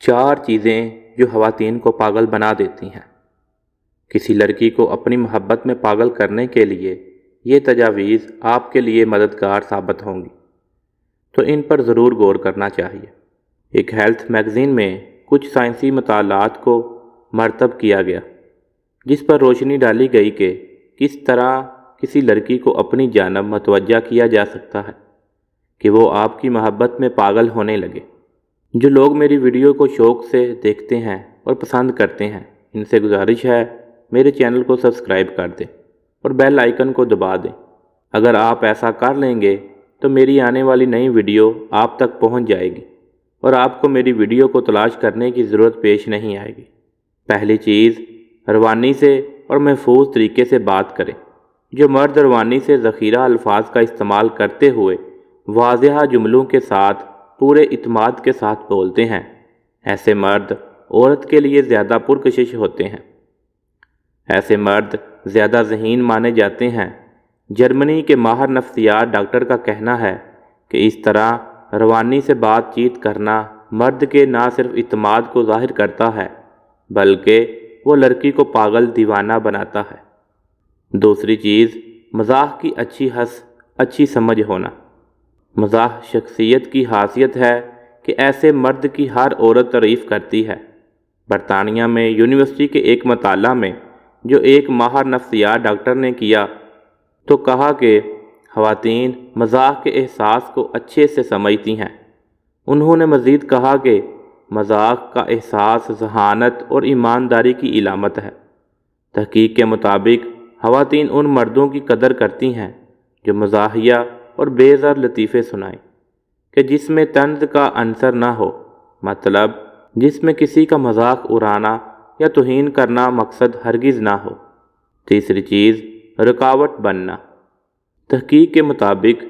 4 چیزیں جو خواتین کو پاگل بنا دیتی ہیں۔ کسی لڑکی کو اپنی محبت میں پاگل کرنے کے لیے یہ تجاویز آپ کے لیے مددگار ثابت ہوں گی، تو ان پر ضرور غور کرنا چاہیے۔ ایک ہیلتھ میگزین میں کچھ سائنسی مطالعات کو مرتب کیا گیا، جس پر روشنی ڈالی گئی کہ کس طرح کسی لڑکی کو اپنی جانب متوجہ کیا جا سکتا ہے کہ وہ آپ کی محبت میں پاگل ہونے لگے۔ جو لوگ میری ویڈیو کو شوق سے دیکھتے ہیں اور پسند کرتے ہیں، ان سے گزارش ہے میرے چینل کو سبسکرائب کر دیں اور بیل آئیکن کو دبا دیں۔ اگر آپ ایسا کر لیں گے تو میری آنے والی نئی ویڈیو آپ تک پہنچ جائے گی اور آپ کو میری ویڈیو کو تلاش کرنے کی ضرورت پیش نہیں آئے گی۔ پہلی چیز، روانی سے اور محفوظ طریقے سے بات کریں۔ جو مرد روانی سے ذخیرہ الفاظ کا استعمال کرتے ہوئے واضح جملوں کے ساتھ پورے اعتماد کے ساتھ بولتے ہیں، ایسے مرد عورت کے لیے زیادہ پرکشش ہوتے ہیں۔ ایسے مرد زیادہ ذہین مانے جاتے ہیں۔ جرمنی کے ماہر نفسیات ڈاکٹر کا کہنا ہے کہ اس طرح روانی سے بات چیت کرنا مرد کے نہ صرف اعتماد کو ظاہر کرتا ہے بلکہ وہ لڑکی کو پاگل دیوانہ بناتا ہے۔ دوسری چیز، مزاح کی اچھی سمجھ ہونا۔ مزاح شخصیت کی خاصیت ہے کہ ایسے مرد کی ہر عورت تعریف کرتی ہے۔ برطانیہ میں یونیورسٹی کے ایک مطالعہ میں جو ایک ماہر نفسیات ڈاکٹر نے کیا تو کہا کہ خواتین مزاح کے احساس کو اچھے سے سمجھتی ہیں۔ انہوں نے مزید کہا کہ مذاق کا احساس ذہانت اور ایمانداری کی علامت ہے۔ تحقیق کے مطابق خواتین ان مردوں کی قدر کرتی ہیں جو مزاحیہ اور بے زر لطیفے سنائیں، کہ جس میں طنز کا عنصر نہ ہو، مطلب جس میں کسی کا مذاق اڑانا یا توہین کرنا مقصد ہرگز نہ ہو۔ تیسری چیز، رکاوٹ بننا۔ تحقیق کے مطابق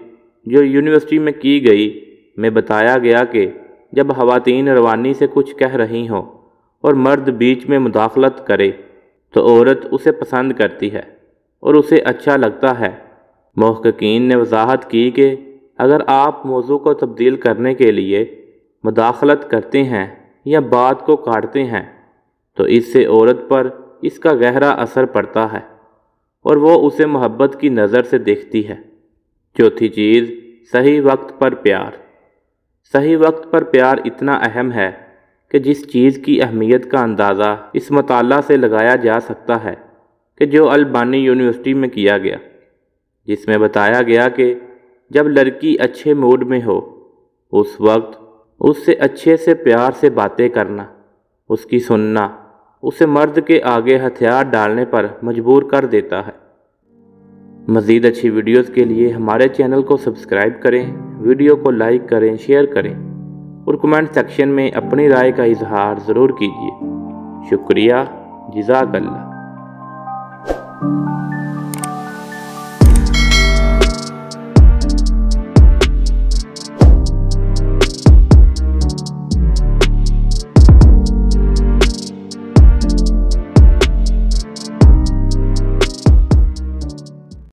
جو یونیورسٹی میں کی گئی میں بتایا گیا کہ جب خواتین روانی سے کچھ کہہ رہی ہوں اور مرد بیچ میں مداخلت کرے تو عورت اسے پسند کرتی ہے اور اسے اچھا لگتا ہے۔ محققین نے وضاحت کی کہ اگر آپ موضوع کو تبدیل کرنے کے لیے مداخلت کرتے ہیں یا بات کو کاٹتے ہیں تو اس سے عورت پر اس کا گہرا اثر پڑتا ہے اور وہ اسے محبت کی نظر سے دیکھتی ہے۔ چوتھی چیز، صحیح وقت پر پیار۔ صحیح وقت پر پیار اتنا اہم ہے کہ جس چیز کی اہمیت کا اندازہ اس مطالعہ سے لگایا جا سکتا ہے کہ جو البانی یونیورسٹی میں کیا گیا، جس میں بتایا گیا کہ جب لڑکی اچھے موڈ میں ہو اس وقت اس سے اچھے سے پیار سے باتیں کرنا، اس کی سننا، اسے مرد کے آگے ہتھیار ڈالنے پر مجبور کر دیتا ہے۔ مزید اچھی ویڈیوز کے لیے ہمارے چینل کو سبسکرائب کریں، ویڈیو کو لائک کریں، شیئر کریں اور کمنٹ سیکشن میں اپنی رائے کا اظہار ضرور کیجیے۔ شکریہ، جزاک اللہ۔